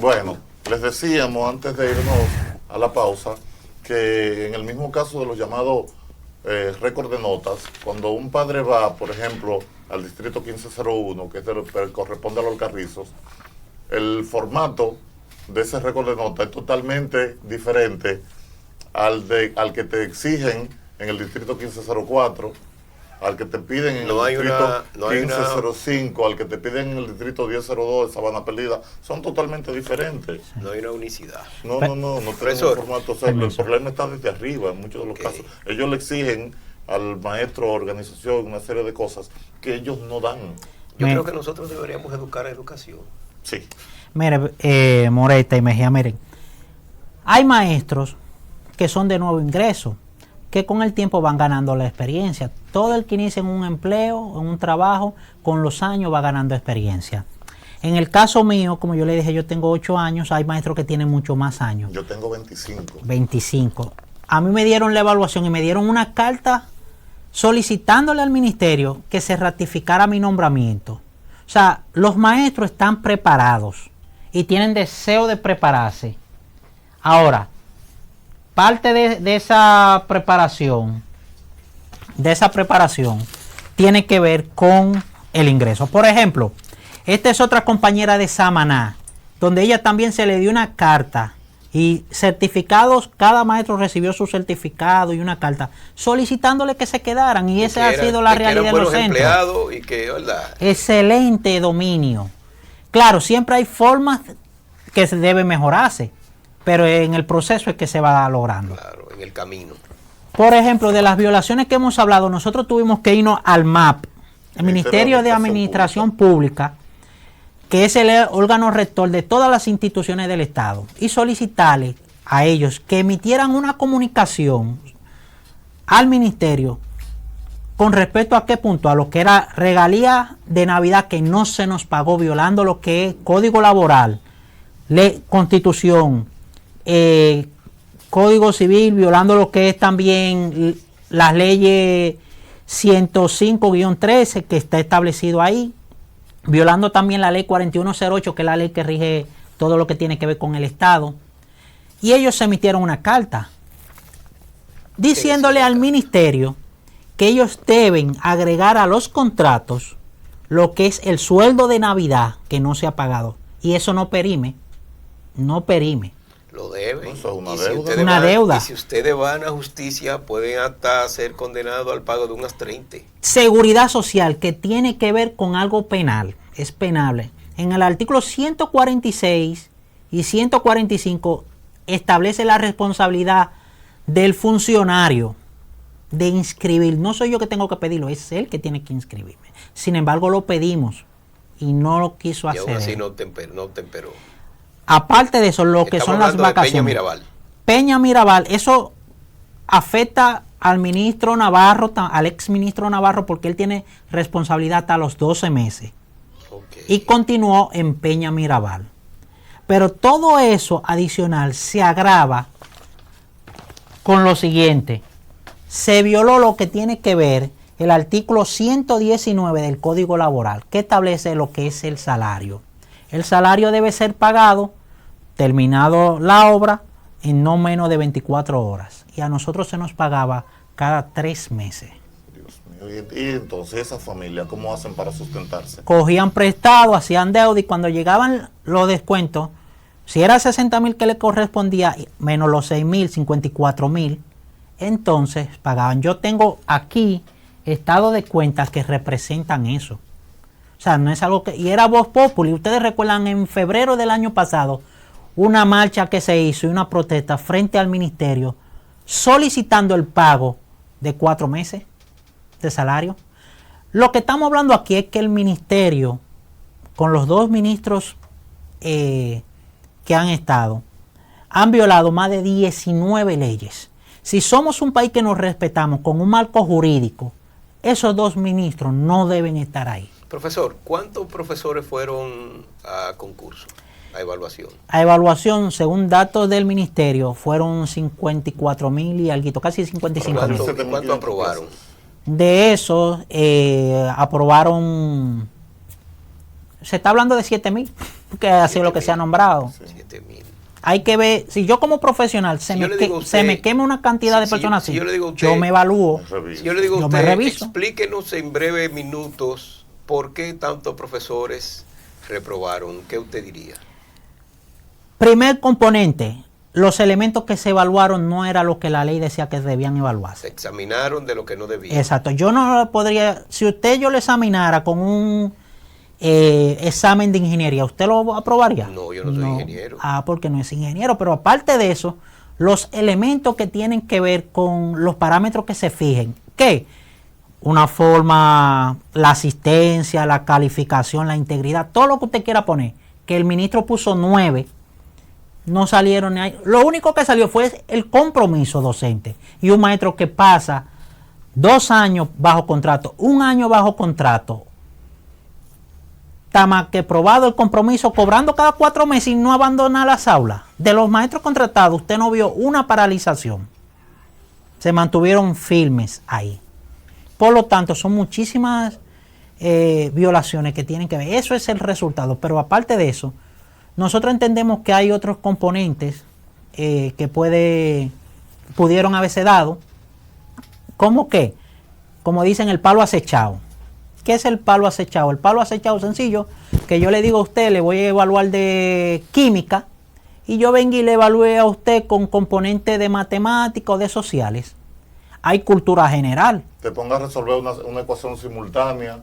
Bueno, les decíamos antes de irnos a la pausa que en el mismo caso de los llamados récord de notas, cuando un padre va, por ejemplo, al distrito 1501, que es corresponde a los Alcarrizos, el formato de ese récord de notas es totalmente diferente al que te exigen en el distrito 1504, al que te piden en el distrito 1505, al que te piden en el distrito 1002 de Sabana Perdida, son totalmente diferentes. No hay una unicidad. No tenemos formato. O sea, el problema está desde arriba en muchos de los casos. Ellos le exigen al maestro, organización, una serie de cosas que ellos no dan. Yo creo que nosotros deberíamos educar a educación. Sí. Mire, Moreta y Mejía, miren, hay maestros que son de nuevo ingreso, que con el tiempo van ganando la experiencia. Todo el que inicia en un empleo, en un trabajo, con los años va ganando experiencia. En el caso mío, como yo le dije, yo tengo 8 años, hay maestros que tienen mucho más años. Yo tengo 25. 25. A mí me dieron la evaluación y me dieron una carta solicitándole al ministerio que se ratificara mi nombramiento. O sea, los maestros están preparados y tienen deseo de prepararse. Ahora, parte de esa preparación tiene que ver con el ingreso. Por ejemplo, esta es otra compañera de Samaná, donde ella también se le dio una carta y certificados, cada maestro recibió su certificado y una carta solicitándole que se quedaran, y esa ha sido la realidad de los centros. Y que, ¿verdad? Excelente dominio. Claro, siempre hay formas que se deben mejorarse, pero en el proceso es que se va logrando. Claro, en el camino. Por ejemplo, de las violaciones que hemos hablado, nosotros tuvimos que irnos al MAP, el Ministerio de Administración Pública, que es el órgano rector de todas las instituciones del Estado, y solicitarle a ellos que emitieran una comunicación al ministerio con respecto a qué punto, a lo que era regalía de Navidad que no se nos pagó, violando lo que es Código Laboral, Constitución, Código Civil, violando lo que es también las leyes 105-13 que está establecido ahí, violando también la ley 4108, que es la ley que rige todo lo que tiene que ver con el Estado. Y ellos emitieron una carta diciéndole al ministerio que ellos deben agregar a los contratos lo que es el sueldo de Navidad que no se ha pagado. Y eso no perime. No perime. Lo deben. Eso es una Y deuda. si Una deuda. Y si ustedes van a justicia, pueden hasta ser condenados al pago de unas 30. Seguridad social, que tiene que ver con algo penal, es penable. En el artículo 146 y 145 establece la responsabilidad del funcionario de inscribir. No soy yo que tengo que pedirlo, es él que tiene que inscribirme. Sin embargo, lo pedimos y no lo quiso hacer. Y aún así no temperó. Aparte de eso, lo que son las vacaciones. Peña Mirabal. Peña Mirabal, eso afecta al ministro Navarro, al ex ministro Navarro, porque él tiene responsabilidad hasta los 12 meses. Okay. Y continuó en Peña Mirabal. Pero todo eso adicional se agrava con lo siguiente. Se violó lo que tiene que ver el artículo 119 del Código Laboral, que establece lo que es el salario. El salario debe ser pagado, terminado la obra, en no menos de 24 horas. Y a nosotros se nos pagaba cada 3 meses. Dios mío. Y entonces esa familia, ¿cómo hacen para sustentarse? Cogían prestado, hacían deuda, y cuando llegaban los descuentos, si era 60,000 que le correspondía, menos los 6,000, 54,000, entonces pagaban. Yo tengo aquí estado de cuentas que representan eso. O sea, no es algo que... Y era Voz Populi. Ustedes recuerdan en febrero del año pasado una marcha que se hizo y una protesta frente al ministerio solicitando el pago de 4 meses de salario. Lo que estamos hablando aquí es que el ministerio, con los 2 ministros que han estado, han violado más de 19 leyes. Si somos un país que nos respetamos con un marco jurídico, esos 2 ministros no deben estar ahí. Profesor, ¿cuántos profesores fueron a concurso, a evaluación? A evaluación, según datos del ministerio, fueron 54,000 y algo, casi 55,000. ¿Cuánto aprobaron? De esos, aprobaron se está hablando de 7,000, que ha sido lo que se ha nombrado. 7,000. Hay que ver, si yo como profesional se me quema una cantidad de personas así, yo me evalúo, Si yo le digo a yo usted, me reviso. explíquenos en breves minutos por qué tantos profesores reprobaron, ¿qué usted diría? Primer componente, los elementos que se evaluaron no era lo que la ley decía que debían Se evaluarse. examinaron de lo que no debían. Exacto, yo no lo podría, si usted yo lo examinara con un examen de ingeniería, ¿usted lo aprobaría? No, yo no soy ingeniero. Porque no es ingeniero, pero aparte de eso, los elementos que tienen que ver con los parámetros que se fijen, ¿qué? Una forma, la asistencia, la calificación, la integridad, todo lo que usted quiera poner, que el ministro puso 9, no salieron ni ahí. Lo único que salió fue el compromiso docente y un maestro que pasa 2 años bajo contrato, 1 año bajo contrato, está más que probado el compromiso, cobrando cada 4 meses y no abandonar las aulas. De los maestros contratados, usted no vio una paralización. Se mantuvieron firmes ahí. Por lo tanto, son muchísimas violaciones que tienen que ver. Eso es el resultado. Pero aparte de eso, nosotros entendemos que hay otros componentes que pudieron haberse dado. ¿Cómo qué? Como dicen, el palo acechado. ¿Qué es el palo acechado? El palo acechado sencillo, que yo le digo a usted, le voy a evaluar de química, y yo venga y le evalúe a usted con componentes de matemáticas o de sociales. Hay cultura general. Te ponga a resolver una ecuación simultánea.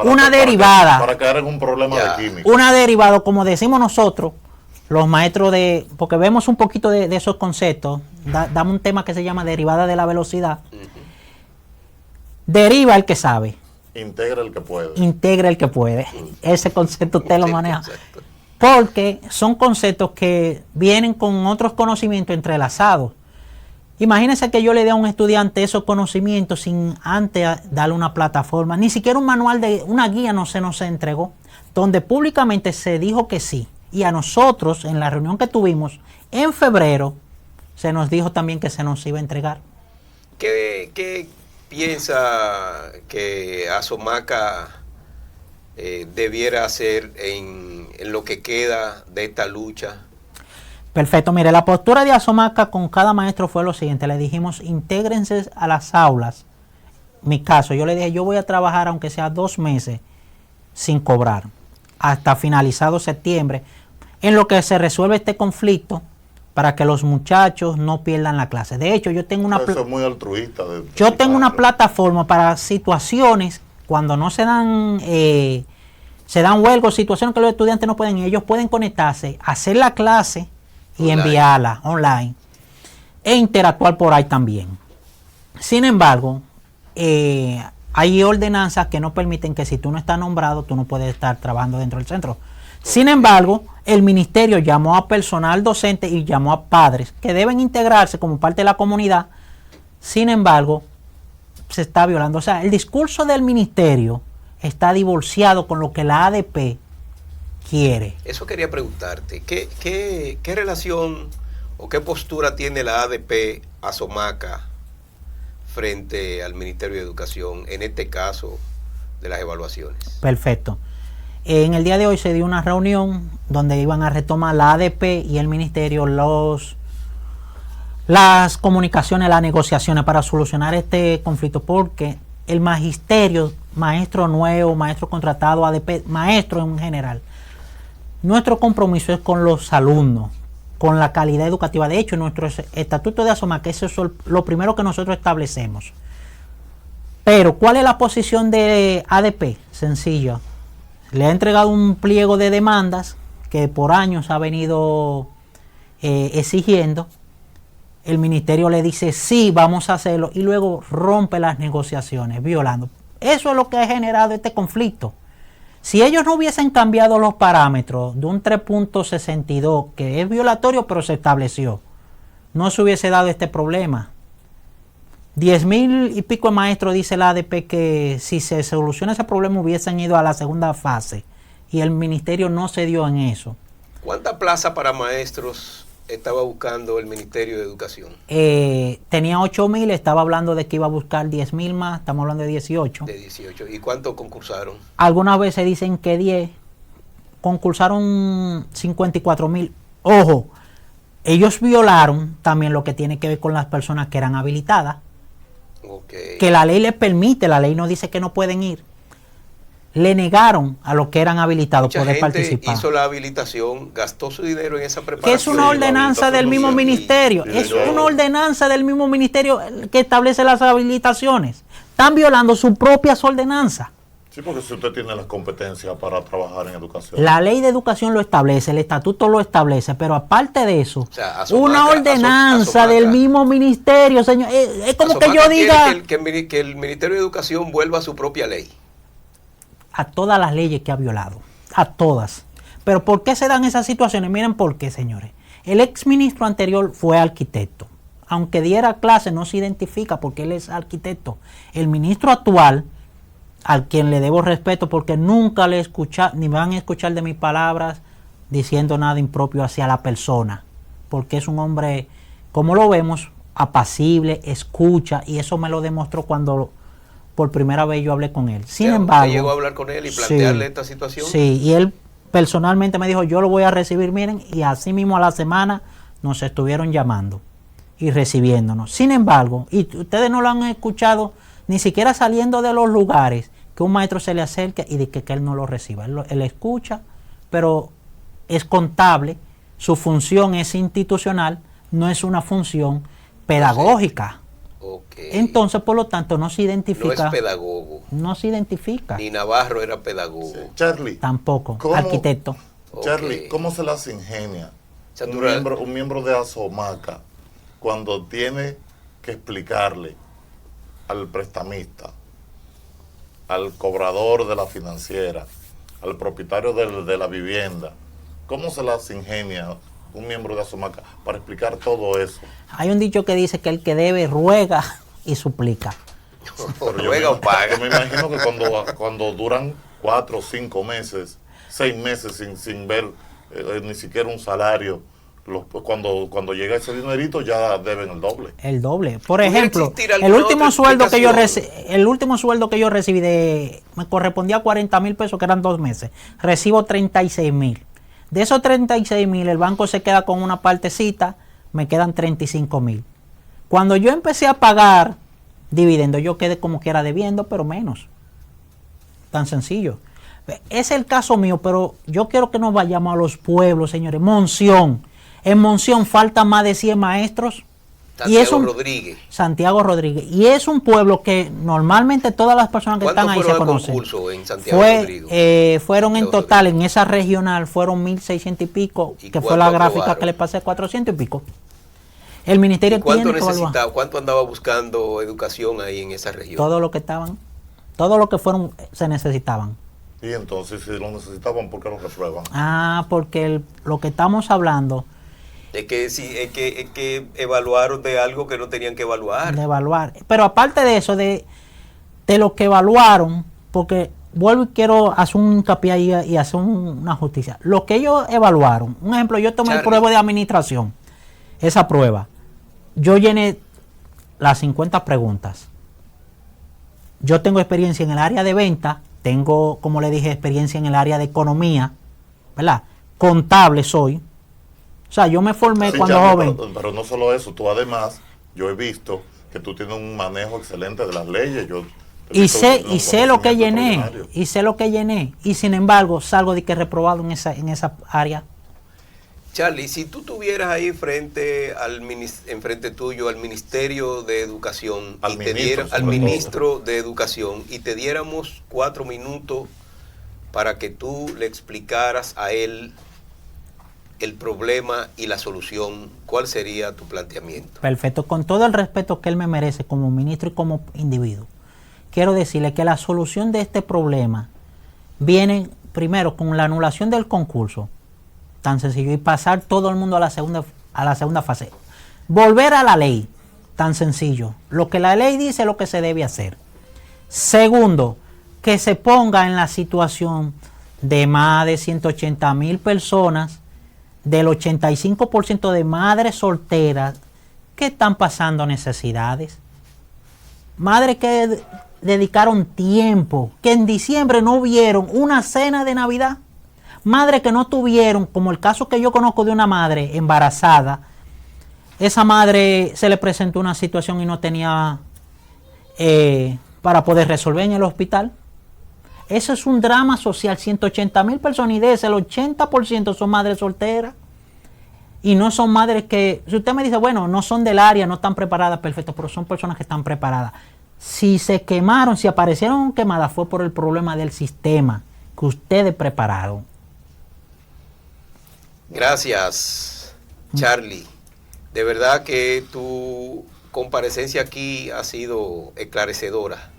Una derivada. Para caer en un problema de química. Una derivada, como decimos nosotros, los maestros porque vemos un poquito de esos conceptos, damos un tema que se llama derivada de la velocidad. Deriva el que sabe. Integra el que puede. Integra el que puede. Ese concepto usted lo maneja. Exacto. Porque son conceptos que vienen con otros conocimientos entrelazados. Imagínense que yo le dé a un estudiante esos conocimientos sin antes darle una plataforma. Ni siquiera un manual una guía no se nos entregó, donde públicamente se dijo que sí. Y a nosotros, en la reunión que tuvimos en febrero, se nos dijo también que se nos iba a entregar. ¿Qué piensa que Asomaca debiera hacer en lo que queda de esta lucha? Perfecto, mire, la postura de Asomaca con cada maestro fue lo siguiente: le dijimos, intégrense a las aulas. Mi caso, yo le dije, yo voy a trabajar aunque sea 2 meses sin cobrar, hasta finalizado septiembre, en lo que se resuelve este conflicto, para que los muchachos no pierdan la clase. De hecho, yo tengo Eso es muy altruista. Yo tengo una plataforma para situaciones cuando no se dan huelgos, situaciones que los estudiantes no pueden, y ellos pueden conectarse, hacer la clase y online, enviarla online e interactuar por ahí también. Sin embargo, hay ordenanzas que no permiten que si tú no estás nombrado, tú no puedes estar trabajando dentro del centro. Sin embargo, el ministerio llamó a personal docente y llamó a padres que deben integrarse como parte de la comunidad. Sin embargo, se está violando. O sea, el discurso del ministerio está divorciado con lo que la ADP quiere. Eso quería preguntarte. ¿Qué relación o qué postura tiene la ADP Asomaca frente al Ministerio de Educación en este caso de las evaluaciones? Perfecto. En el día de hoy se dio una reunión donde iban a retomar la ADP y el ministerio las comunicaciones, las negociaciones para solucionar este conflicto, porque el magisterio, maestro nuevo, maestro contratado, ADP, maestro en general, nuestro compromiso es con los alumnos, con la calidad educativa. De hecho, en nuestro estatuto de Asomaca, eso es lo primero que nosotros establecemos. Pero, ¿cuál es la posición de ADP? Sencillo. Le ha entregado un pliego de demandas que por años ha venido exigiendo. El ministerio le dice, sí, vamos a hacerlo, y luego rompe las negociaciones, violando. Eso es lo que ha generado este conflicto. Si ellos no hubiesen cambiado los parámetros de un 3.62, que es violatorio, pero se estableció, no se hubiese dado este problema. 10,000 y pico de maestros, dice la ADP, que si se soluciona ese problema hubiesen ido a la segunda fase, y el ministerio no se dio en eso. ¿Cuántas plazas para maestros estaba buscando el Ministerio de Educación? Tenía 8,000, estaba hablando de que iba a buscar 10,000 más, estamos hablando de 18. De 18. ¿Y cuántos concursaron? Algunas veces dicen que 10, concursaron 54,000. Ojo, ellos violaron también lo que tiene que ver con las personas que eran habilitadas. Okay. Que la ley les permite, la ley no dice que no pueden ir. Le negaron a los que eran habilitados Mucha poder gente participar. hizo la habilitación, gastó su dinero en esa preparación. Que es una ordenanza del mismo ministerio. Sí, Es señor. una ordenanza del mismo ministerio que establece las habilitaciones. Están violando sus propias ordenanzas. Sí, porque si usted tiene las competencias para trabajar en educación. La ley de educación lo establece, el estatuto lo establece, pero aparte de eso, O sea, una ordenanza del mismo ministerio, señor. Es como que yo diga que el Ministerio de Educación vuelva a su propia ley. a todas las leyes que ha violado, a todas. Pero ¿por qué se dan esas situaciones? Miren por qué, señores. El ex ministro anterior fue arquitecto. Aunque diera clase, no se identifica porque él es arquitecto. El ministro actual, al quien le debo respeto porque nunca le escucha, ni van a escuchar de mis palabras diciendo nada impropio hacia la persona, porque es un hombre, como lo vemos, apacible, escucha, y eso me lo demostró cuando por primera vez yo hablé con él. Sin embargo, ¿Usted llegó a hablar con él y plantearle sí, esta situación? Sí, y él personalmente me dijo, yo lo voy a recibir, miren, y así mismo a la semana nos estuvieron llamando y recibiéndonos. Sin embargo, y ustedes no lo han escuchado ni siquiera saliendo de los lugares, que un maestro se le acerque y de que él no lo reciba. Él escucha, pero es contable, su función es institucional, no es una función pedagógica. Okay. Entonces, por lo tanto, no se identifica. No es pedagogo. No se identifica. Ni Navarro era pedagogo. Sí. Charlie, Tampoco, ¿cómo? arquitecto. Charlie, Ok. ¿cómo se las ingenia un Natural. miembro de Asomaca cuando tiene que explicarle al prestamista, al cobrador de la financiera, al propietario de la vivienda? ¿Cómo se las ingenia un miembro de Asomaca para explicar todo eso? Hay un dicho que dice que el que debe ruega y suplica. Pero Ruega o paga. yo me imagino que cuando duran 4 o 5 meses, 6 meses sin ver ni siquiera un salario, cuando llega ese dinerito ya deben el doble. El doble. Por ¿Pudiera ejemplo, existir alguna el último otra sueldo que yo explicación? el último sueldo que yo recibí me correspondía a 40,000 pesos, que eran 2 meses. Recibo 36,000. De esos 36,000, el banco se queda con una partecita, me quedan 35,000. Cuando yo empecé a pagar dividendos, yo quedé como que era debiendo, pero menos. Tan sencillo. Es el caso mío, pero yo quiero que nos vayamos a los pueblos, señores. Monción. En Monción faltan más de 100 maestros. Santiago Rodríguez. Santiago Rodríguez. Y es un pueblo que normalmente todas las personas que están ahí se ¿Cuántos fueron al conocen. concurso en Santiago Rodríguez? Fueron en Santiago total, Rodríguez. en esa regional, fueron 1,600 y pico, ¿Y que fue cuánto la gráfica aprobaron? que le pasé, 400 y pico. El ministerio ¿Cuánto tiene que evaluar necesitaba? ¿Cuánto andaba buscando educación ahí en esa región? todo lo que estaban, todo lo que fueron, se necesitaban. Y entonces, si lo necesitaban, ¿por qué lo reprueban? Porque lo que estamos hablando Es que evaluaron de algo que no tenían que evaluar. de evaluar. Pero aparte de eso, de lo que evaluaron, porque vuelvo y quiero hacer un hincapié ahí y hacer una justicia. Lo que ellos evaluaron, un ejemplo, yo tomé Charlie. prueba de administración, esa prueba, yo llené las 50 preguntas. Yo tengo experiencia en el área de venta, tengo, como le dije, experiencia en el área de economía, ¿verdad? Contable soy. O sea, yo me formé Sí, cuando Charlie, joven. pero no solo eso, tú además, yo he visto que tú tienes un manejo excelente de las leyes. Y sé lo que conocimiento llené, extraordinario. y sé lo que llené, y sin embargo salgo de que reprobado en esa área. Charlie, si tú tuvieras ahí enfrente tuyo al Ministerio de Educación Al y ministro, te diera, al sobre todo. ministro de Educación y te diéramos 4 minutos para que tú le explicaras a él el problema y la solución, ¿cuál sería tu planteamiento? Perfecto, con todo el respeto que él me merece como ministro y como individuo. Quiero decirle que la solución de este problema viene primero con la anulación del concurso, tan sencillo, y pasar todo el mundo a la segunda fase. Volver a la ley, tan sencillo. Lo que la ley dice es lo que se debe hacer. Segundo, que se ponga en la situación de más de 180,000 personas, del 85% de madres solteras que están pasando necesidades. Madres que dedicaron tiempo, que en diciembre no vieron una cena de Navidad, Madres que no tuvieron, como el caso que yo conozco de una madre embarazada, esa madre se le presentó una situación y no tenía para poder resolver en el hospital. Eso es un drama social. 180,000 personas y de ese el 80% son madres solteras. Y no son madres que, si usted me dice, bueno, no son del área, no están preparadas, perfecto, pero son personas que están preparadas. Si se quemaron, si aparecieron quemadas, fue por el problema del sistema que ustedes prepararon. Gracias, Charlie. De verdad que tu comparecencia aquí ha sido esclarecedora.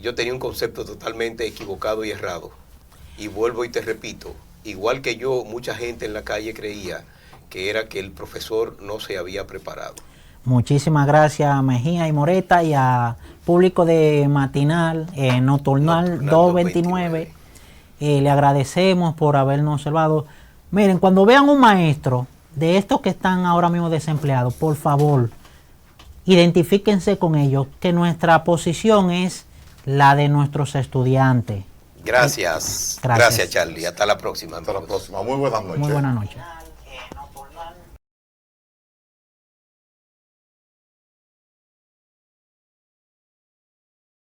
Yo tenía un concepto totalmente equivocado y errado. Y vuelvo y te repito, igual que yo, mucha gente en la calle creía que era que el profesor no se había preparado. Muchísimas gracias a Mejía y Moreta y al público de Matinal, Nocturnal 229. Le agradecemos por habernos observado. Miren, cuando vean un maestro de estos que están ahora mismo desempleados, por favor, identifíquense con ellos, que nuestra posición es la de nuestros estudiantes. Gracias. Gracias, Charlie. Hasta la próxima. Hasta la próxima. Muy buenas noches. Muy buenas noches.